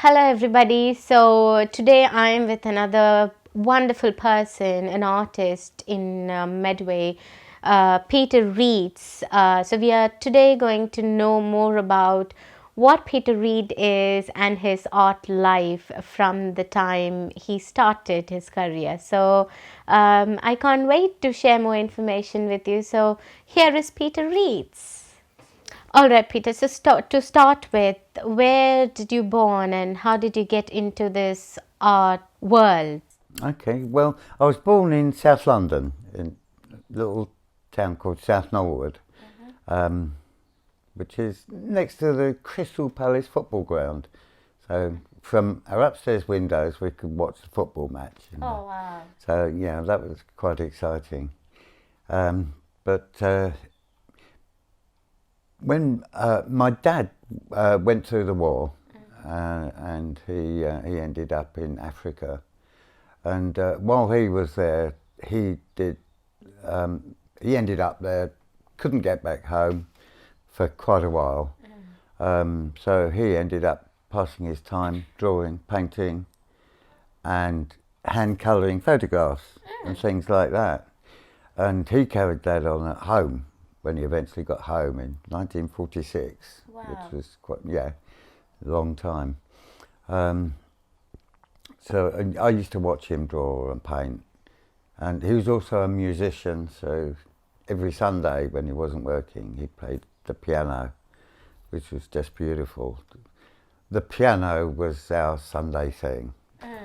Hello, everybody. So, today I am with another wonderful person, an artist in Medway, Peter Reeds. So, we are today going to know more about what Peter Reed is and his art life from the time he started his career. So, I can't wait to share more information with you. So, here is Peter Reeds. All right, Peter. So to start with, where did you born and how did you get into this art world? Okay, well, I was born in South London, in a little town called South Norwood, um, which is next to the Crystal Palace football ground. So from our upstairs windows, we could watch the football match. Oh, wow. So yeah, that was quite exciting. But when my dad went through the war, and he ended up in Africa. And while he was there, he did. He ended up there, couldn't get back home for quite a while. So he ended up passing his time drawing, painting, and hand colouring photographs and things like that. And he carried that on at home when he eventually got home in 1946, which was quite a long time. So and I used to watch him draw and paint, and he was also a musician. So every Sunday when he wasn't working, he played the piano, which was just beautiful. The piano was our Sunday thing,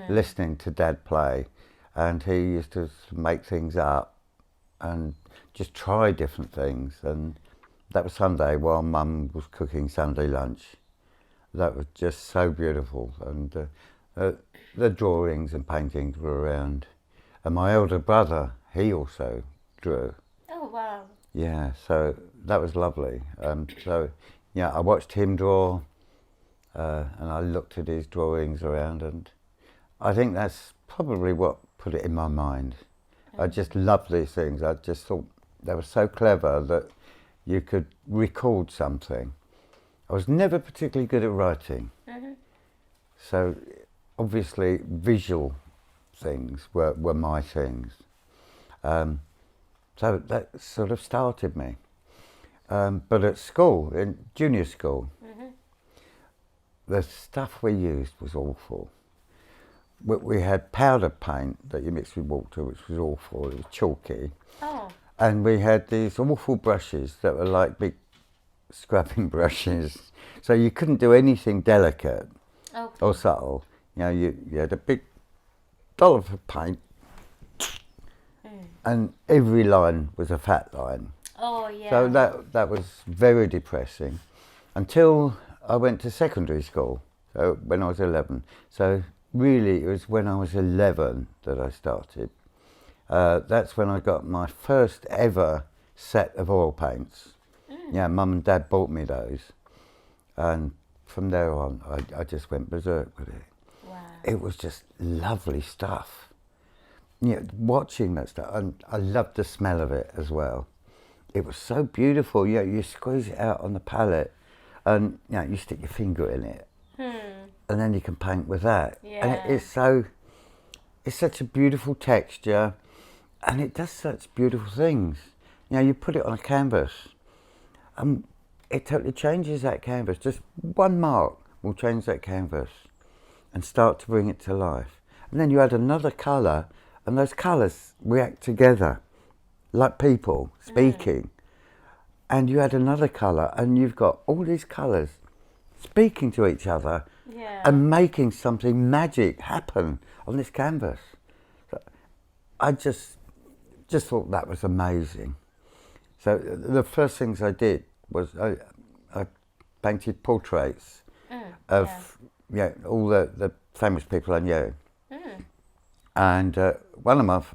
listening to Dad play, and he used to make things up and just try different things. And that was Sunday while Mum was cooking Sunday lunch. That was just so beautiful, and the drawings and paintings were around. And my elder brother, he also drew. Oh, wow. Yeah, so that was lovely. So, yeah, I watched him draw, and I looked at his drawings around, and I think that's probably what put it in my mind. I just loved these things. I just thought they were so clever that you could record something. I was never particularly good at writing. So obviously visual things were my things. So that sort of started me. But at school, in junior school, the stuff we used was awful. We had powder paint that you mixed with water, which was awful. It was chalky. Oh. And we had these awful brushes that were like big scrubbing brushes. So you couldn't do anything delicate or subtle. You know, you had a big dollop of paint, and every line was a fat line. Oh, yeah. So that was very depressing until I went to secondary school. So when I was 11. So really, it was when I was 11 that I started. That's when I got my first ever set of oil paints. Yeah, Mum and Dad bought me those, and from there on, I just went berserk with it. Wow. It was just lovely stuff. You know, watching that stuff, and I loved the smell of it as well. It was so beautiful. You know, you squeeze it out on the palette, and you know, you stick your finger in it, and then you can paint with that. Yeah. And it's such a beautiful texture, and it does such beautiful things. You know, you put it on a canvas, it totally changes that canvas. Just one mark will change that canvas and start to bring it to life. And then you add another colour, and those colours react together like people speaking. And you add another colour, and you've got all these colours speaking to each other and making something magic happen on this canvas. So I just thought that was amazing. So the first things I did was I painted portraits of all the famous people I knew. And one of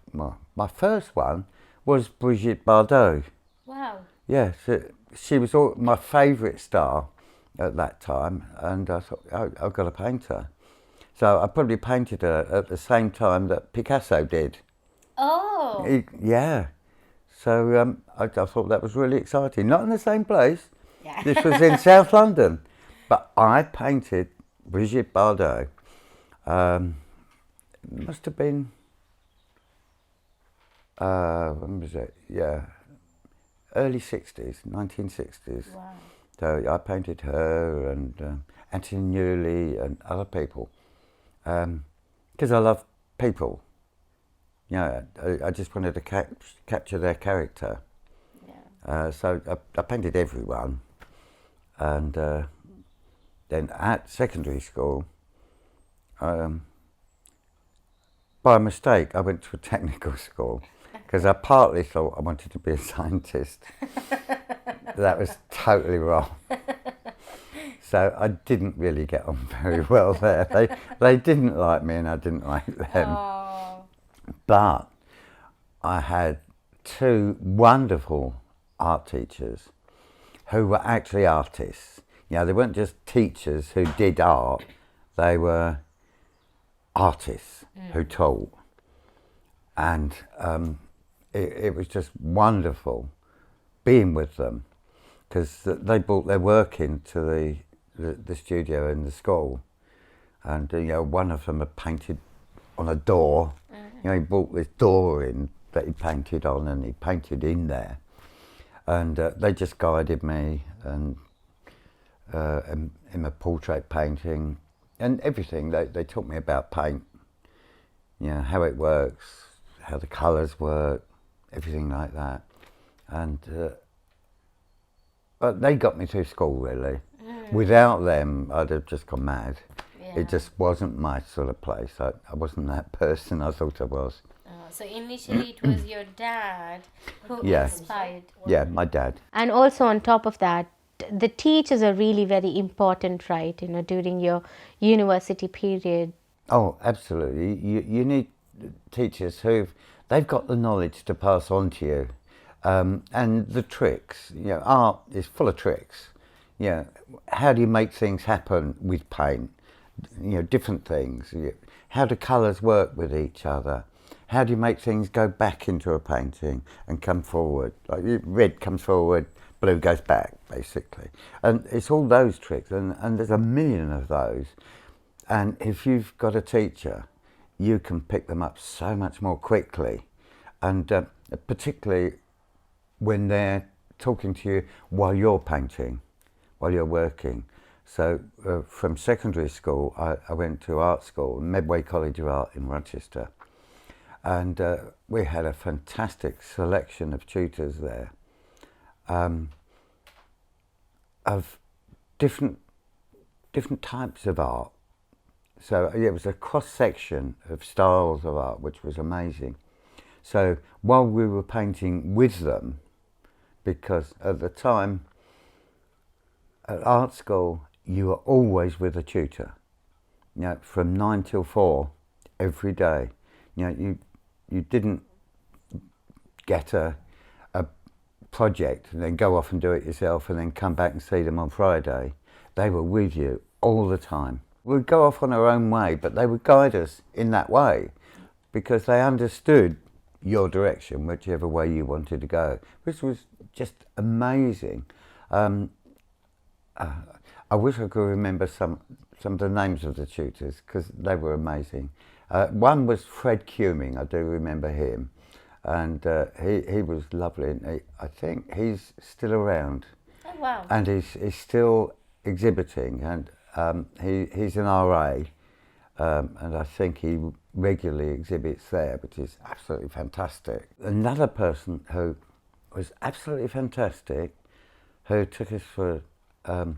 my first one was Brigitte Bardot. Wow. Yeah, so she was my favourite star at that time, and I thought, I've got to paint her. So I probably painted her at the same time that Picasso did. Oh. Yeah. So I thought that was really exciting. Not in the same place. Yeah. This was in South London. But I painted Brigitte Bardot. Must have been, when was it? Yeah, early 60s, 1960s. Wow. So I painted her and Anthony Newley and other people because I love people. You know, I just wanted to capture their character. Yeah. So I painted everyone, and then at secondary school, by mistake, I went to a technical school because I partly thought I wanted to be a scientist. That was totally wrong. So I didn't really get on very well there. They didn't like me and I didn't like them. Oh. But I had two wonderful art teachers who were actually artists. You know, they weren't just teachers who did art, they were artists who taught. And it was just wonderful being with them because they brought their work into the studio in the school. And, you know, one of them had painted on a door. You know, he brought this door in that he painted on and he painted in there. And they just guided me and in my portrait painting and everything. They taught me about paint, you know, how it works, how the colours work, everything like that. And but they got me through school really. Without them, I'd have just gone mad. Yeah. It just wasn't my sort of place. I wasn't that person I thought I was. So initially it was your dad who Yeah. inspired. Yeah, my dad. And also on top of that, the teachers are really very important, right? You know, during your university period. Oh, absolutely. You need teachers they've got the knowledge to pass on to you. And the tricks, you know, art is full of tricks. You know, how do you make things happen with paint? You know, different things. How do colours work with each other? How do you make things go back into a painting and come forward? Like red comes forward, blue goes back, basically. And it's all those tricks, and there's a million of those. And if you've got a teacher, you can pick them up so much more quickly. And particularly when they're talking to you while you're painting, while you're working. So from secondary school, I went to art school, Medway College of Art in Rochester. And we had a fantastic selection of tutors there of different types of art. So yeah, it was a cross-section of styles of art, which was amazing. So while we were painting with them, because at the time at art school, you were always with a tutor, you know, from 9 till 4 every day. You know, you didn't get a project and then go off and do it yourself and then come back and see them on Friday. They were with you all the time. We'd go off on our own way, but they would guide us in that way because they understood your direction, whichever way you wanted to go, which was just amazing. I wish I could remember some of the names of the tutors because they were amazing. One was Fred Cuming, I do remember him, and he was lovely. And I think he's still around. Oh, wow. And he's still exhibiting, and he's an RA, and I think he regularly exhibits there, which is absolutely fantastic. Another person who was absolutely fantastic, who took us for a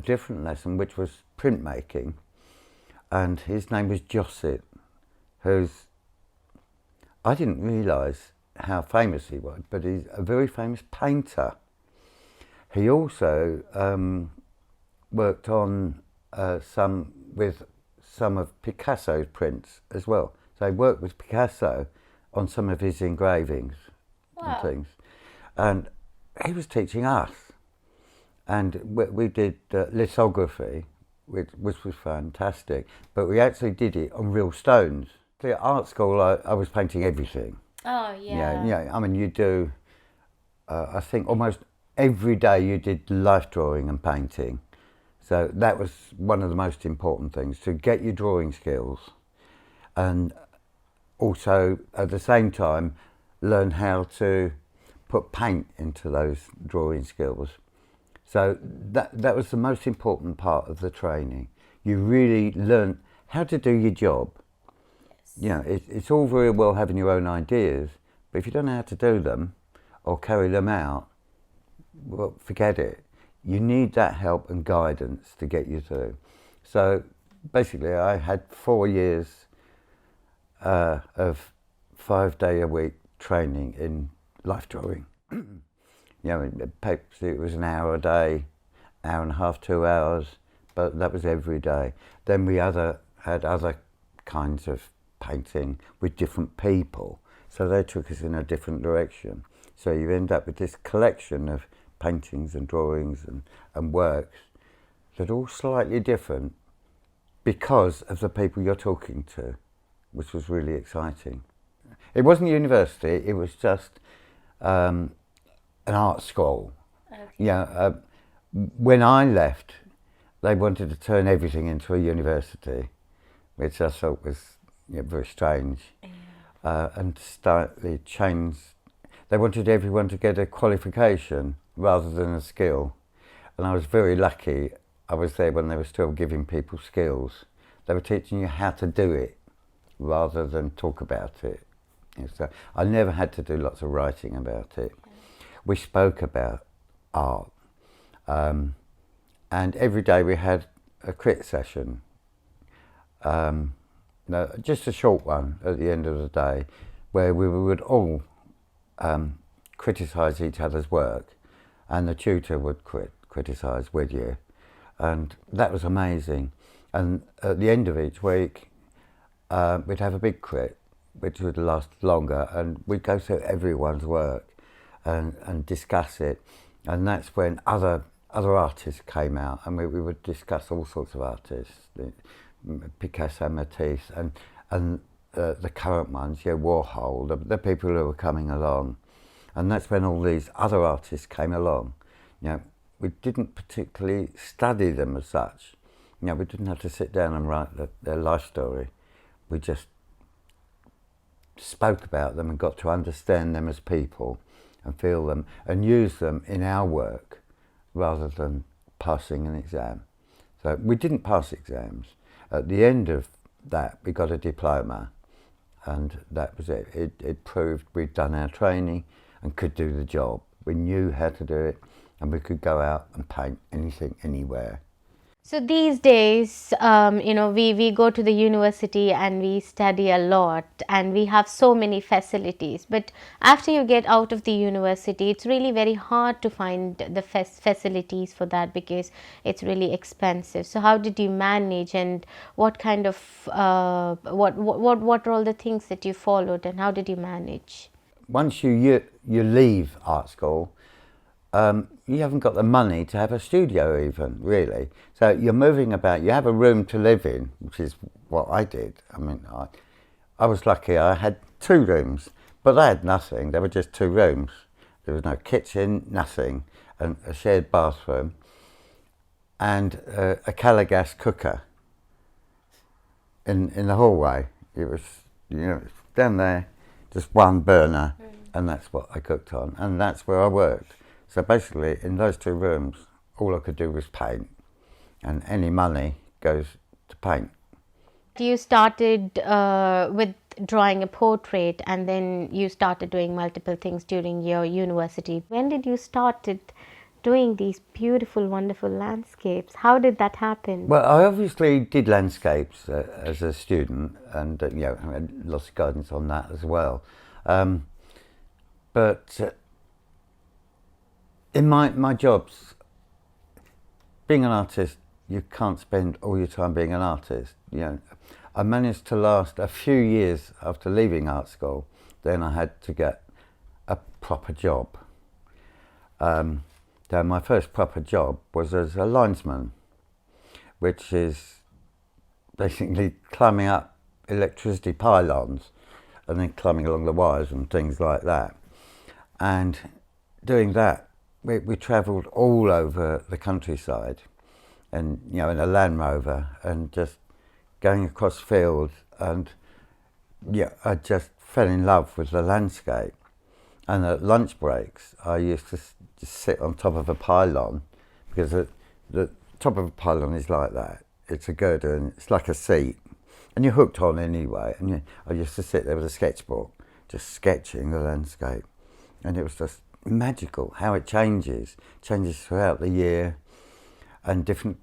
different lesson, which was printmaking, and his name was Josset, who's, I didn't realise how famous he was, but he's a very famous painter. He also worked on with some of Picasso's prints as well. So he worked with Picasso on some of his engravings. Wow. And things. And he was teaching us. And we did lithography, which was fantastic, but we actually did it on real stones. At art school, I was painting everything. Oh, yeah. Yeah, I mean, you do, I think almost every day you did life drawing and painting. So that was one of the most important things, to get your drawing skills, and also at the same time learn how to put paint into those drawing skills. So that was the most important part of the training. You really learn how to do your job. Yes. You know, it's all very well having your own ideas, but if you don't know how to do them or carry them out, well, forget it. You need that help and guidance to get you through. So basically I had 4 years of 5-day-a-week training in life drawing. You know, it was an hour a day, hour and a half, 2 hours, but that was every day. Then we had other kinds of painting with different people, so they took us in a different direction. So you end up with this collection of paintings and drawings and works that are all slightly different because of the people you're talking to, which was really exciting. It wasn't university, it was just an art school. Okay. Yeah, when I left, they wanted to turn everything into a university, which I thought was very strange. Yeah. And slightly changed. They wanted everyone to get a qualification rather than a skill. And I was very lucky. I was there when they were still giving people skills. They were teaching you how to do it rather than talk about it. And so I never had to do lots of writing about it. We spoke about art. And every day we had a crit session. No, just a short one at the end of the day, where we would all criticise each other's work, and the tutor would criticise with you, and that was amazing. And at the end of each week, we'd have a big crit, which would last longer, and we'd go through everyone's work and discuss it, and that's when other artists came out, and we would discuss all sorts of artists, Picasso, Matisse, and the current ones, Warhol, the people who were coming along. And that's when all these other artists came along. We didn't particularly study them as such. We didn't have to sit down and write their life story. We just spoke about them and got to understand them as people and feel them and use them in our work rather than passing an exam. So we didn't pass exams. At the end of that, we got a diploma, and that was it. It proved we'd done our training and could do the job. We knew how to do it, and we could go out and paint anything, anywhere. So these days, we go to the university and we study a lot and we have so many facilities. But after you get out of the university, it's really very hard to find the facilities for that because it's really expensive. So how did you manage, and what kind of, what are all the things that you followed, and how did you manage? Once you leave art school, you haven't got the money to have a studio even, really. So you're moving about, you have a room to live in, which is what I did. I mean, I was lucky, I had 2 rooms, but they had nothing, they were just 2 rooms. There was no kitchen, nothing, and a shared bathroom, and a Calagas cooker in the hallway. It was, down there, just one burner, and that's what I cooked on, and that's where I worked. So basically, in those 2 rooms, all I could do was paint, and any money goes to paint. You started with drawing a portrait, and then you started doing multiple things during your university. When did you started doing these beautiful, wonderful landscapes? How did that happen? Well, I obviously did landscapes as a student, and I had lots of guidance on that as well. But in my jobs, being an artist, you can't spend all your time being an artist. I managed to last a few years after leaving art school. Then I had to get a proper job. Then my first proper job was as a linesman, which is basically climbing up electricity pylons and then climbing along the wires and things like that. And doing that, we travelled all over the countryside, and in a Land Rover, and just going across fields, and I just fell in love with the landscape. And at lunch breaks, I used to just sit on top of a pylon, because the top of a pylon is like that. It's a girder and it's like a seat, and you're hooked on anyway. And I used to sit there with a sketchbook, just sketching the landscape, and it was just magical how it changes throughout the year, and different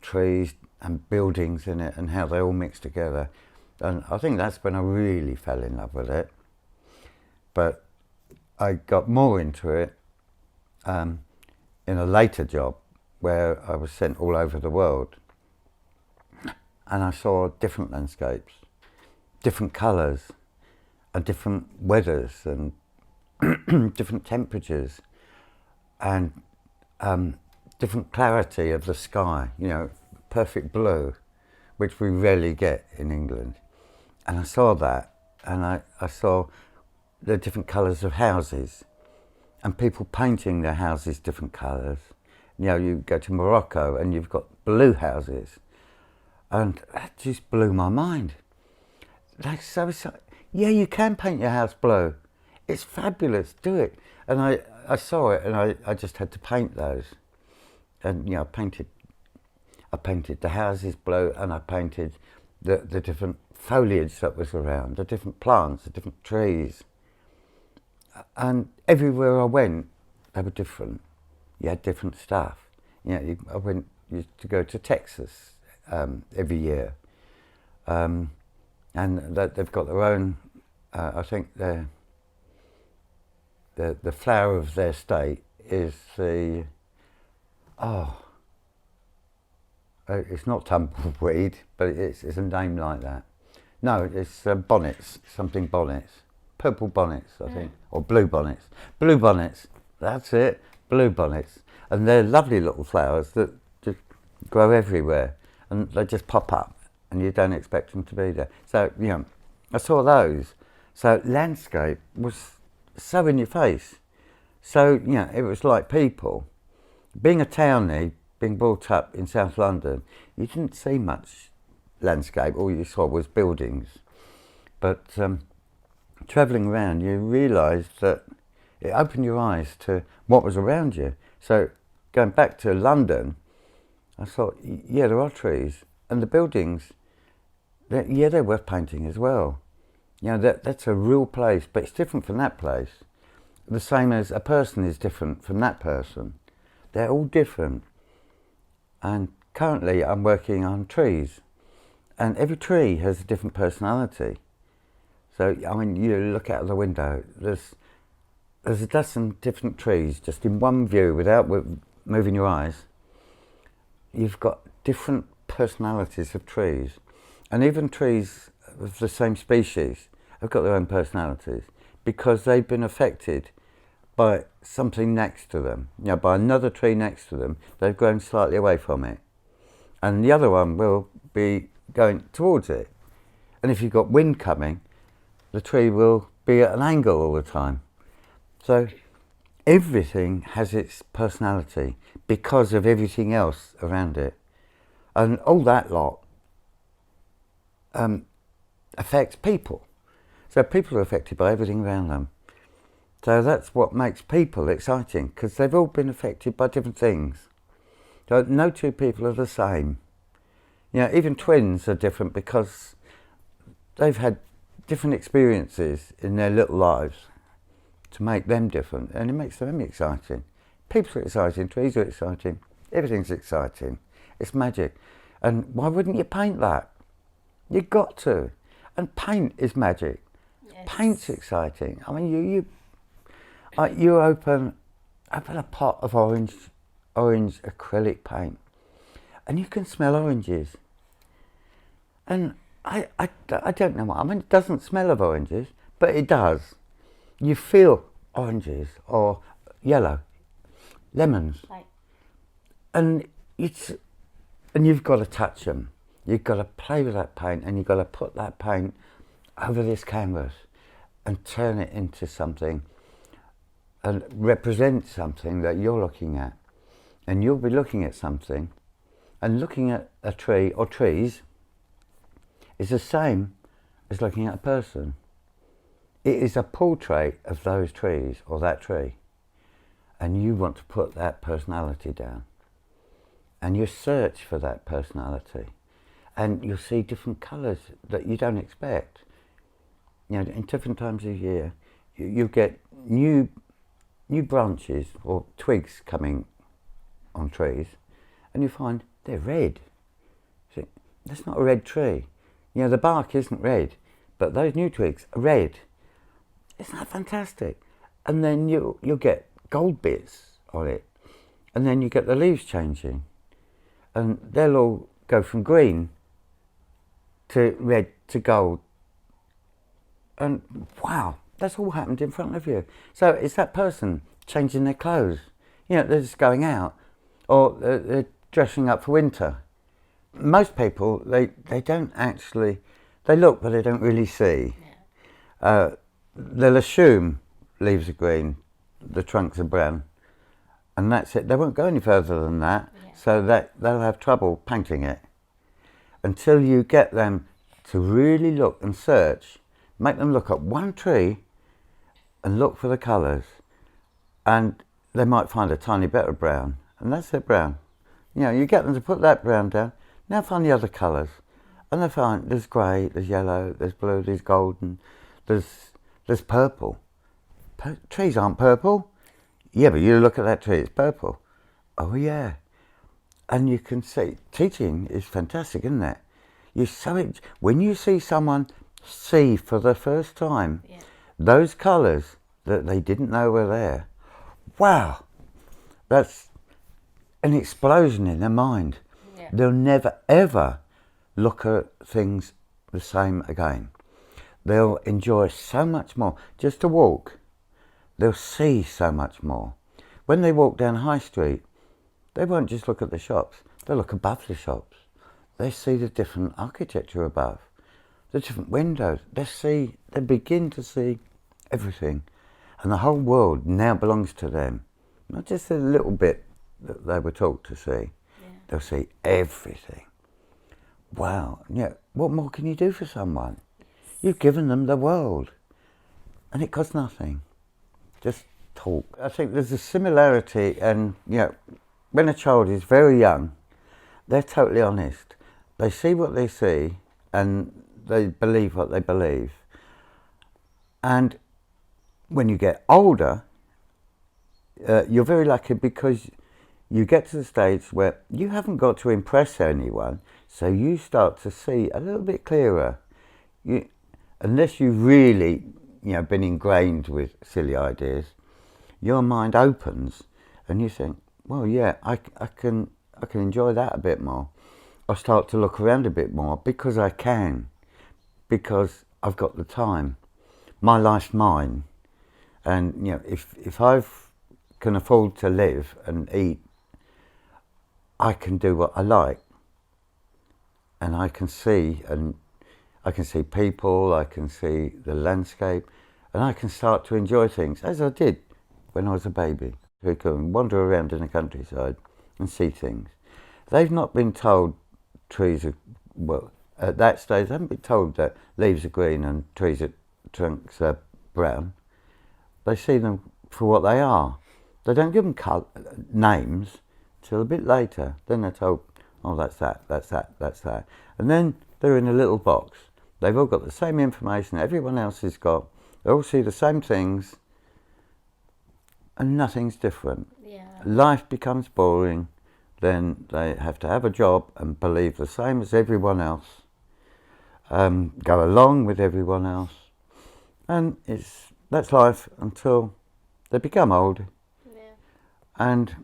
trees and buildings in it, and how they all mix together. And I think that's when I really fell in love with it. But I got more into it in a later job where I was sent all over the world, and I saw different landscapes, different colours, and different weathers, and different temperatures, and different clarity of the sky, perfect blue, which we rarely get in England. And I saw that, and I saw the different colours of houses, and people painting their houses different colours. You go to Morocco and you've got blue houses, and that just blew my mind. So you can paint your house blue. It's fabulous, do it. And I saw it, and I just had to paint those. And I painted the houses blue, and I painted the different foliage that was around, the different plants, the different trees. And everywhere I went, they were different. You had different stuff. I used to go to Texas every year, and they've got their own. I think the flower of their state is it's not tumbleweed, but it's a name like that. No, it's bonnets, something bonnets. Purple bonnets, I think, or blue bonnets. Blue bonnets, that's it, blue bonnets. And they're lovely little flowers that just grow everywhere, and they just pop up, and you don't expect them to be there. So, I saw those. So landscape was so in your face. So, it was like people. Being a townie, being brought up in South London, you didn't see much landscape. All you saw was buildings. But travelling around, you realised that it opened your eyes to what was around you. So going back to London, I thought, there are trees, and the buildings, they're worth painting as well. That's a real place, but it's different from that place. The same as a person is different from that person. They're all different. And currently I'm working on trees, and every tree has a different personality. So, you look out of the window, there's a dozen different trees just in one view without moving your eyes. You've got different personalities of trees. And even trees of the same species have got their own personalities, because they've been affected by something next to them. By another tree next to them, they've grown slightly away from it. And the other one will be going towards it. And if you've got wind coming, the tree will be at an angle all the time. So everything has its personality because of everything else around it. And all that lot affects people. So people are affected by everything around them. So that's what makes people exciting, because they've all been affected by different things. So no two people are the same. Even twins are different because they've had different experiences in their little lives to make them different, and it makes them exciting. People are exciting, trees are exciting, everything's exciting. It's magic. And why wouldn't you paint that? You've got to. And paint is magic. Yes. Paint's exciting. You open a pot of orange acrylic paint, and you can smell oranges. And I don't know what, it doesn't smell of oranges, but it does. You feel oranges or yellow, lemons. Right. And you've got to touch them. You've got to play with that paint, and you've got to put that paint over this canvas and turn it into something and represent something that you're looking at. And you'll be looking at something, And looking at a tree or trees is the same as looking at a person. It is a portrait of those trees or that tree. And you want to put that personality down. And you search for that personality. And you'll see different colours that you don't expect. You know, in different times of year, you get new branches or twigs coming on trees, and you find they're red. See, that's not a red tree. You know, the bark isn't red, but those new twigs are red. Isn't that fantastic? And then you'll get gold bits on it, and then you get the leaves changing, and they'll all go from green to red to gold. And wow, that's all happened in front of you. So it's that person changing their clothes. You know, they're just going out, or they're dressing up for winter. Most people, they don't actually, they look but they don't really see. They'll assume leaves are green, the trunks are brown, and that's it. They won't go any further than that, so that they'll have trouble painting it. Until you get them to really look and search, make them look at one tree and look for the colours, and they might find a tiny bit of brown, and that's their brown. You know, you get them to put that brown down, now find the other colours, and they find there's grey, there's yellow, there's blue, there's golden, there's purple. Trees aren't purple. Yeah, but you look at that tree, it's purple. Oh yeah. And you can see, teaching is fantastic, isn't it? When you see someone see for the first time those colours that they didn't know were there, wow, that's an explosion in their mind. Yeah. They'll never ever look at things the same again. They'll enjoy so much more. Just to walk, they'll see so much more. When they walk down High Street, they won't just look at the shops, they'll look above the shops. They see the different architecture above, the different windows. They begin to see everything. And the whole world now belongs to them. Not just a little bit that they were taught to see. Yeah. They'll see everything. Wow. Yeah. What more can you do for someone? You've given them the world. And it costs nothing. Just talk. I think there's a similarity, and you know, when a child is very young, they're totally honest. They see what they see and they believe what they believe. And when you get older, you're very lucky because you get to the stage where you haven't got to impress anyone, so you start to see a little bit clearer. Unless you've really, been ingrained with silly ideas, your mind opens and you think, well, yeah, I can enjoy that a bit more. I start to look around a bit more because I can, because I've got the time. My life's mine, and if I can afford to live and eat, I can do what I like, and I can see people, I can see the landscape, and I can start to enjoy things as I did when I was a baby. Who can wander around in the countryside and see things. They've not been told trees are, well, at that stage, they haven't been told that leaves are green and trunks are brown. They see them for what they are. They don't give them names till a bit later. Then they're told, oh, that's that, that's that, that's that. And then they're in a little box. They've all got the same information everyone else has got. They all see the same things, and nothing's different. Yeah. Life becomes boring, then they have to have a job and believe the same as everyone else, go along with everyone else, and that's life until they become old, and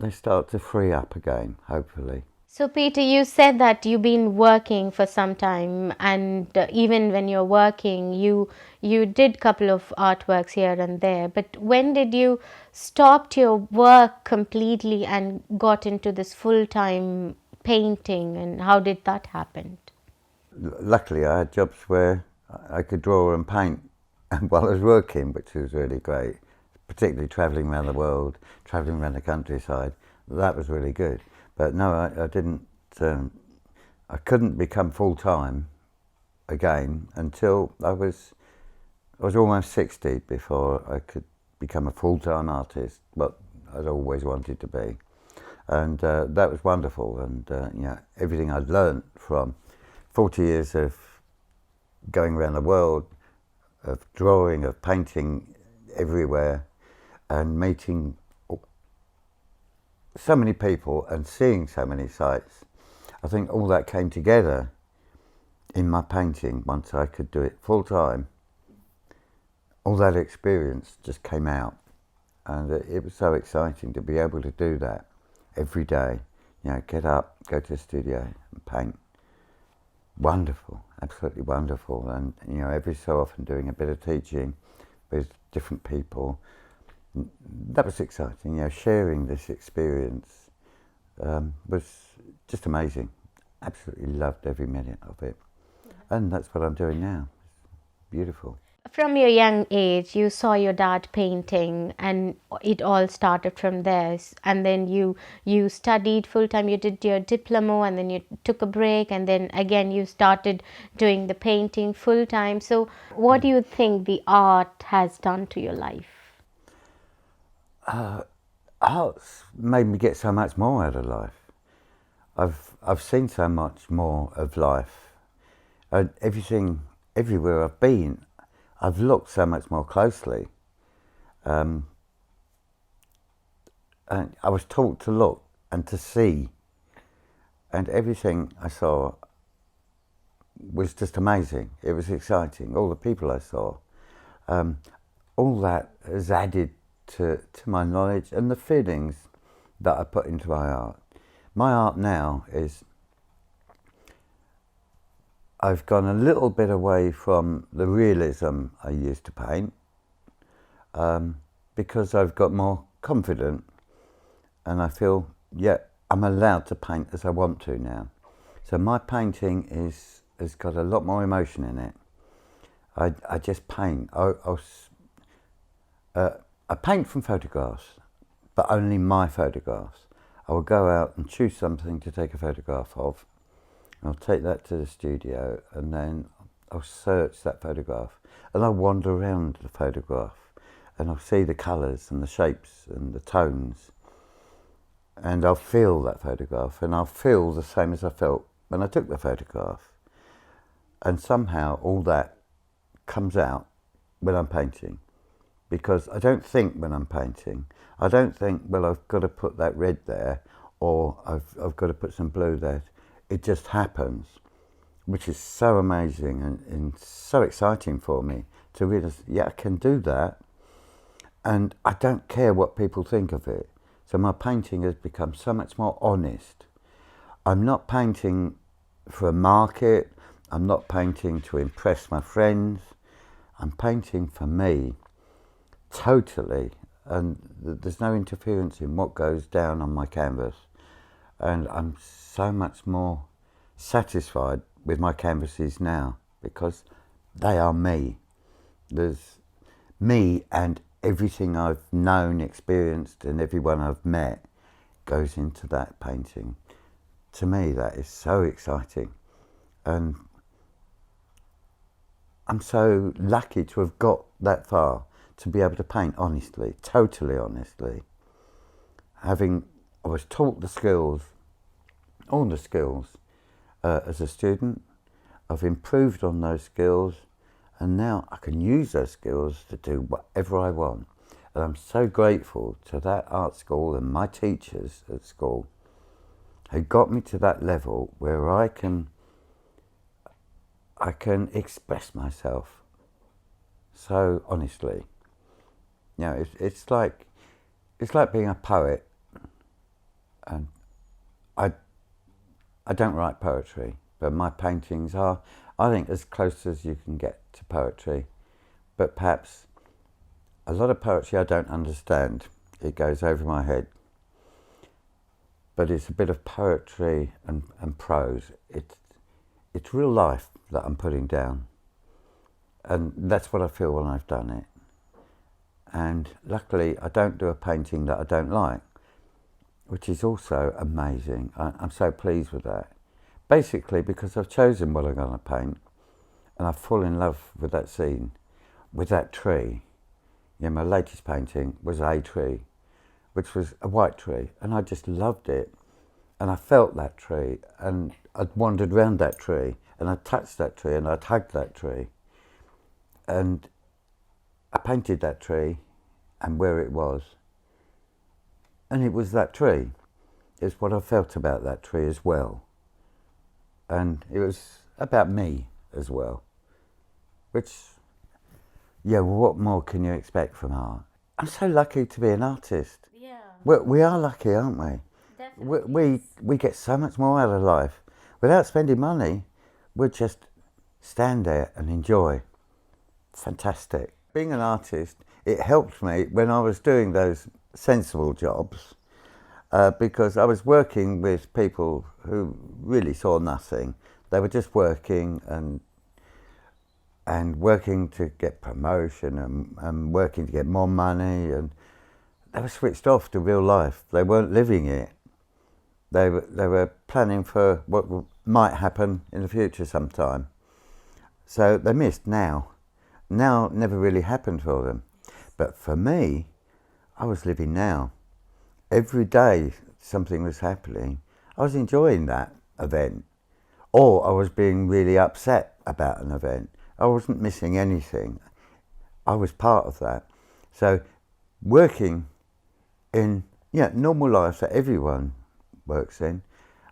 they start to free up again, hopefully. So Peter, you said that you've been working for some time, and even when you're working, you did a couple of artworks here and there. But when did you stop your work completely and got into this full-time painting, and how did that happen? Luckily, I had jobs where I could draw and paint while I was working, which was really great, particularly travelling around the world, travelling around the countryside. That was really good. But no, I didn't I couldn't become full-time again until I was almost 60 before I could become a full-time artist, but I'd always wanted to be. And that was wonderful, and everything I'd learned from 40 years of going around the world, of drawing, of painting everywhere, and meeting so many people and seeing so many sights. I think all that came together in my painting once I could do it full time. All that experience just came out, and it was so exciting to be able to do that every day. Get up, go to the studio and paint. Wonderful, absolutely wonderful. And every so often doing a bit of teaching with different people. That was exciting. Sharing this experience was just amazing. Absolutely loved every minute of it. And that's what I'm doing now. It's beautiful. From your young age, you saw your dad painting, and it all started from there. And then you studied full time. You did your diploma, and then you took a break, and then again you started doing the painting full time. So, what do you think the art has done to your life? Art's made me get so much more out of life. I've seen so much more of life. Everywhere I've been, I've looked so much more closely. And I was taught to look and to see. And everything I saw was just amazing. It was exciting. All the people I saw. All that has added to my knowledge and the feelings that I put into my art. My art now is, I've gone a little bit away from the realism I used to paint because I've got more confident, and I feel, I'm allowed to paint as I want to now. So my painting has got a lot more emotion in it. I just paint. I paint from photographs, but only my photographs. I will go out and choose something to take a photograph of. I'll take that to the studio, and then I'll search that photograph, and I'll wander around the photograph, and I'll see the colours and the shapes and the tones, and I'll feel that photograph, and I'll feel the same as I felt when I took the photograph. And somehow all that comes out when I'm painting, because I don't think when I'm painting. I don't think, well, I've got to put that red there, or I've got to put some blue there. It just happens, which is so amazing and so exciting for me to realise, I can do that, and I don't care what people think of it. So my painting has become so much more honest. I'm not painting for a market. I'm not painting to impress my friends. I'm painting for me, totally, and there's no interference in what goes down on my canvas. And I'm so much more satisfied with my canvases now because they are me. There's me, and everything I've known, experienced, and everyone I've met goes into that painting. To me, that is so exciting. And I'm so lucky to have got that far, to be able to paint honestly, totally honestly. I was taught the skills, all the skills, as a student. I've improved on those skills, and now I can use those skills to do whatever I want. And I'm so grateful to that art school and my teachers at school who got me to that level where I can express myself so honestly. It's like being a poet, and I don't write poetry, but my paintings are, I think, as close as you can get to poetry. But perhaps a lot of poetry I don't understand. It goes over my head. But it's a bit of poetry and prose. It's real life that I'm putting down. And that's what I feel when I've done it. And luckily, I don't do a painting that I don't like. which is also amazing. I'm so pleased with that. Basically because I've chosen what I'm going to paint, and I've fallen in love with that scene, with that tree. You know, my latest painting was a tree, which was a white tree, and I just loved it. And I felt that tree, and I'd wandered around that tree, and I touched that tree, and I'd hugged that tree. And I painted that tree and where it was. And it was that tree. It's what I felt about that tree as well. And it was about me as well. Which, yeah, what more can you expect from art? I'm so lucky to be an artist. Yeah. We are lucky, aren't we? Definitely. We get so much more out of life. Without spending money, we'd just stand there and enjoy. Fantastic. Being an artist, it helped me when I was doing those sensible jobs, because I was working with people who really saw nothing. They were just working and working to get promotion and working to get more money, and they were switched off to real life. They weren't living it. They were planning for what might happen in the future sometime. So they missed now. Now never really happened for them. But for me, I was living now. Every day something was happening. I was enjoying that event. Or I was being really upset about an event. I wasn't missing anything. I was part of that. So working in normal life that everyone works in,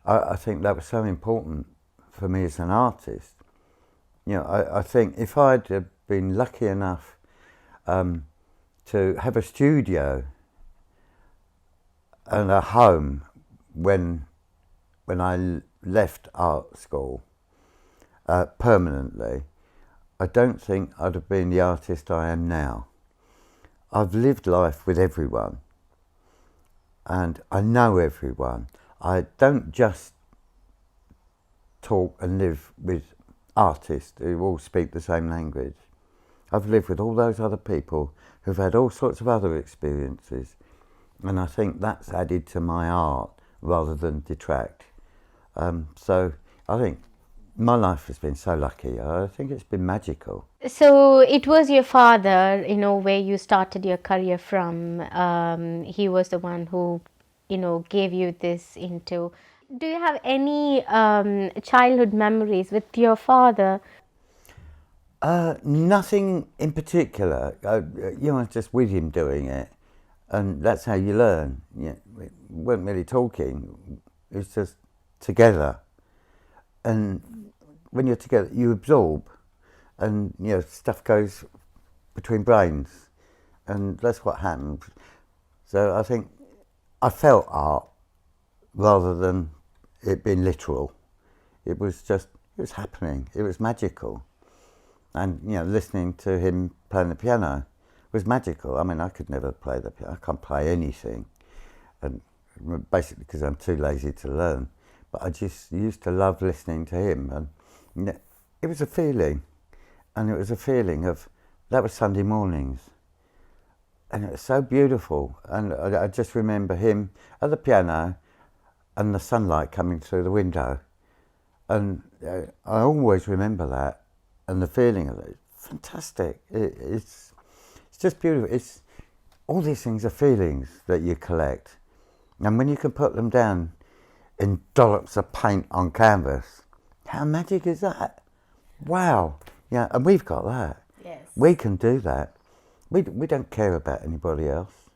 I think that was so important for me as an artist. You know, I think if I'd have been lucky enough to have a studio and a home when I left art school permanently, I don't think I'd have been the artist I am now. I've lived life with everyone, and I know everyone. I don't just talk and live with artists who all speak the same language. I've lived with all those other people who've had all sorts of other experiences, and I think that's added to my art rather than detract. So I think my life has been so lucky. I think it's been magical. So it was your father, where you started your career from. He was the one who, gave you this into. Do you have any childhood memories with your father? Nothing in particular. I was just with him doing it, and that's how you learn. We weren't really talking. It was just together, and when you're together, you absorb, and stuff goes between brains, and that's what happened. So I think I felt art rather than it being literal. It was happening. It was magical. And listening to him playing the piano was magical. I mean, I could never play the piano. I can't play anything, and basically because I'm too lazy to learn. But I just used to love listening to him, and it was a feeling, and it was a feeling of that was Sunday mornings, and it was so beautiful. And I just remember him at the piano, and the sunlight coming through the window, and I always remember that. And the feeling of it, fantastic. It's just beautiful. It's all these things are feelings that you collect, and when you can put them down in dollops of paint on canvas, how magic is that? Wow! Yeah, and we've got that. Yes. We can do that. We don't care about anybody else.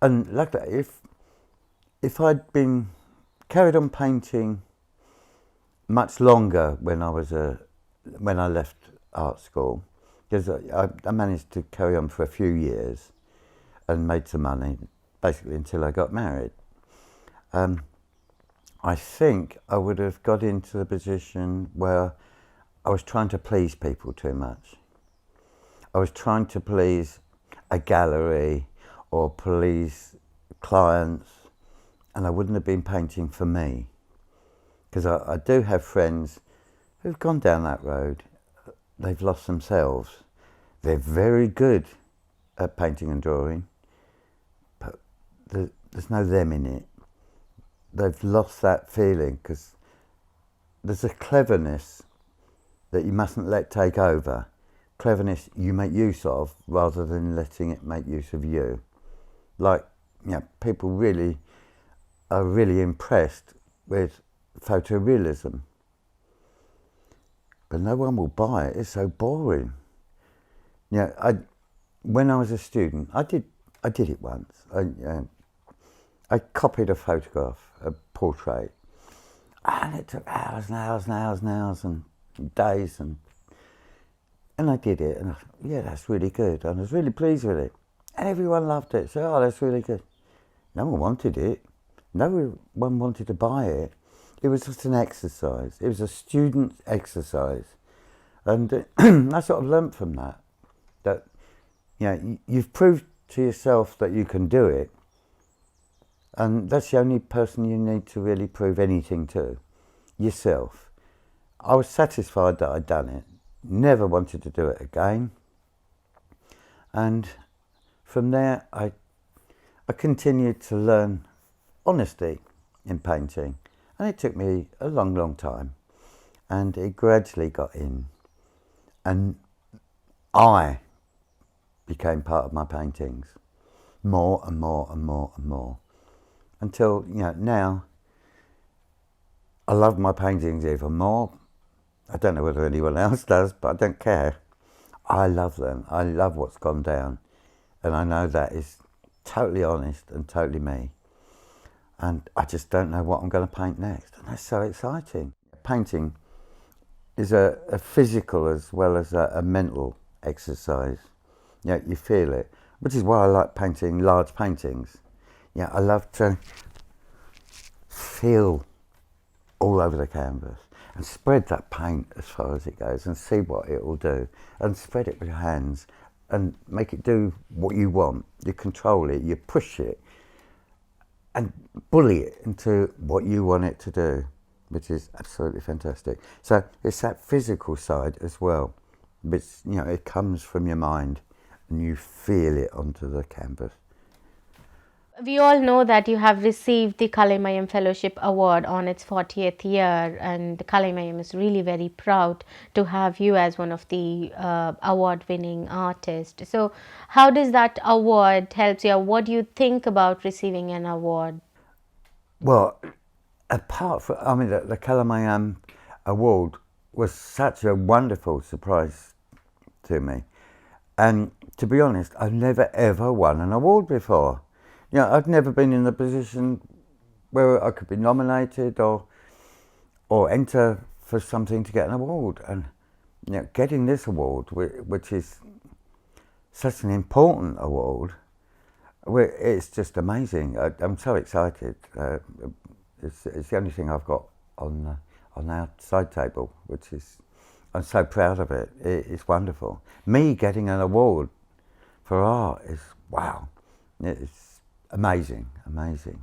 And like that, if I'd been carried on painting much longer when I left art school, because I managed to carry on for a few years and made some money, basically until I got married. I think I would have got into the position where I was trying to please people too much. I was trying to please a gallery or please clients, and I wouldn't have been painting for me. Because I do have friends who've gone down that road. They've lost themselves. They're very good at painting and drawing, but there's no them in it. they've lost that feeling, because there's a cleverness that you mustn't let take over. Cleverness you make use of rather than letting it make use of you. Like, people really are really impressed with photorealism, but no one will buy it. It's so boring. When I was a student, I did it once. I copied a photograph, a portrait, and it took hours and hours and hours and hours and days, and I did it, and I thought, yeah, that's really good, and I was really pleased with it, and everyone loved it. So, oh, that's really good. No one wanted it. No one wanted to buy it. It was just an exercise. It was a student exercise, and I sort of learnt from that you've proved to yourself that you can do it, and that's the only person you need to really prove anything to, yourself. I was satisfied that I'd done it, never wanted to do it again, and from there I continued to learn honesty in painting, and it took me a long time, and it gradually got in, and I became part of my paintings, more and more and more and more, until now I love my paintings even more. I don't know whether anyone else does, but I don't care. I love them. I love what's gone down, and I know that is totally honest and totally me, and I just don't know what I'm going to paint next, and that's so exciting. Painting is a physical as well as a mental exercise. You feel it, which is why I like painting large paintings. I love to feel all over the canvas and spread that paint as far as it goes and see what it will do, and spread it with your hands and make it do what you want. You control it, you push it and bully it into what you want it to do, which is absolutely fantastic. So it's that physical side as well, which it comes from your mind and you feel it onto the canvas. We all know that you have received the Kalaimaiyam Fellowship Award on its 40th year, and the Kalaimaiyam is really very proud to have you as one of the award-winning artists. So how does that award help you? What do you think about receiving an award? Well, apart from, the Kalaimaiyam Award was such a wonderful surprise to me. And to be honest, I've never ever won an award before. I've never been in a position where I could be nominated or enter for something to get an award. And getting this award, which is such an important award, it's just amazing. I'm so excited. It's the only thing I've got on our side table, which is, I'm so proud of it. It's wonderful. Me getting an award for art is, wow. It's amazing.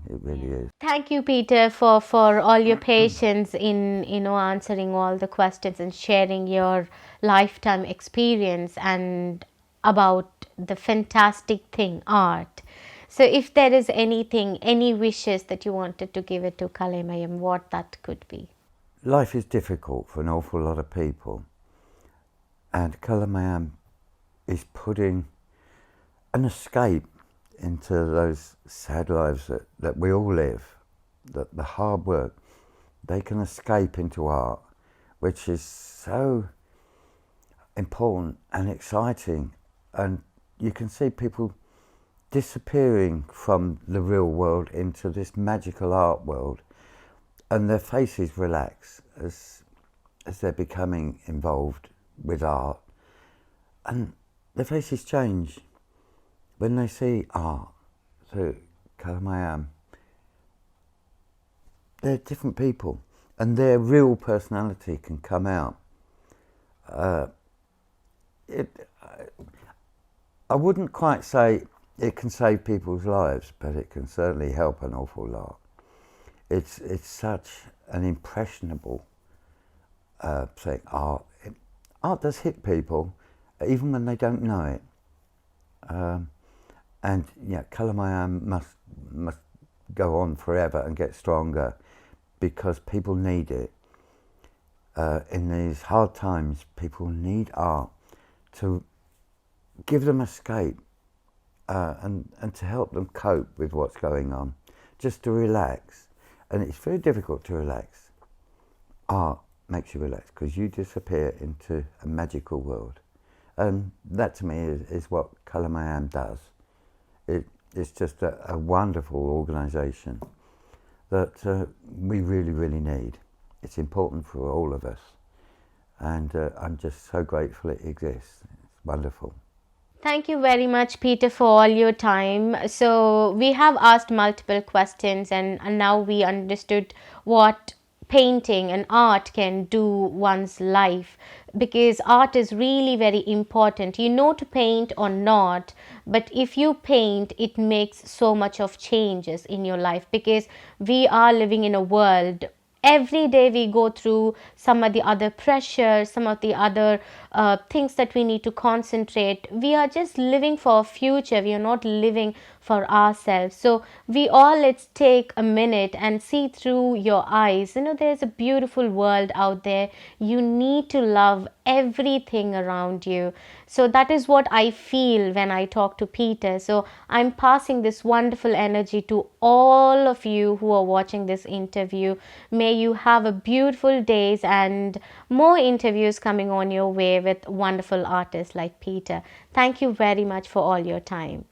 It really is. Thank you, Peter, for all your patience in answering all the questions and sharing your lifetime experience and about the fantastic thing, art. So if there is anything, any wishes that you wanted to give it to Kalaimaiyam, what that could be? Life is difficult for an awful lot of people, and Kalaimaiyam is putting an escape into those sad lives that we all live, that the hard work, they can escape into art, which is so important and exciting. And you can see people disappearing from the real world into this magical art world, and their faces relax as they're becoming involved with art, and their faces change when they see art through Kalaimaiyam. They're different people, and their real personality can come out. I wouldn't quite say it can save people's lives, but it can certainly help an awful lot. It's such an impressionable thing. Art does hit people, even when they don't know it. And Kalaimaiyam must go on forever and get stronger, because people need it. In these hard times, people need art to give them escape, and to help them cope with what's going on, just to relax. And it's very difficult to relax. Art makes you relax because you disappear into a magical world. And that to me is what Kalaimaiyam does. It's just a wonderful organisation that we really, really need. It's important for all of us. And I'm just so grateful it exists. It's wonderful. Thank you very much, Peter, for all your time. So, we have asked multiple questions, and now we understood what painting and art can do one's life, because art is really very important. You know to paint or not, but if you paint, it makes so much of changes in your life, because we are living in a world, every day we go through some of the other pressures, some of the other things that we need to concentrate. We are just living for a future, we are not living for ourselves. So we all, let's take a minute and see through your eyes. There's a beautiful world out there. You need to love everything around you. So that is what I feel when I talk to Peter. So I'm passing this wonderful energy to all of you who are watching this interview. May you have a beautiful days and more interviews coming on your way with wonderful artists like Peter. Thank you very much for all your time.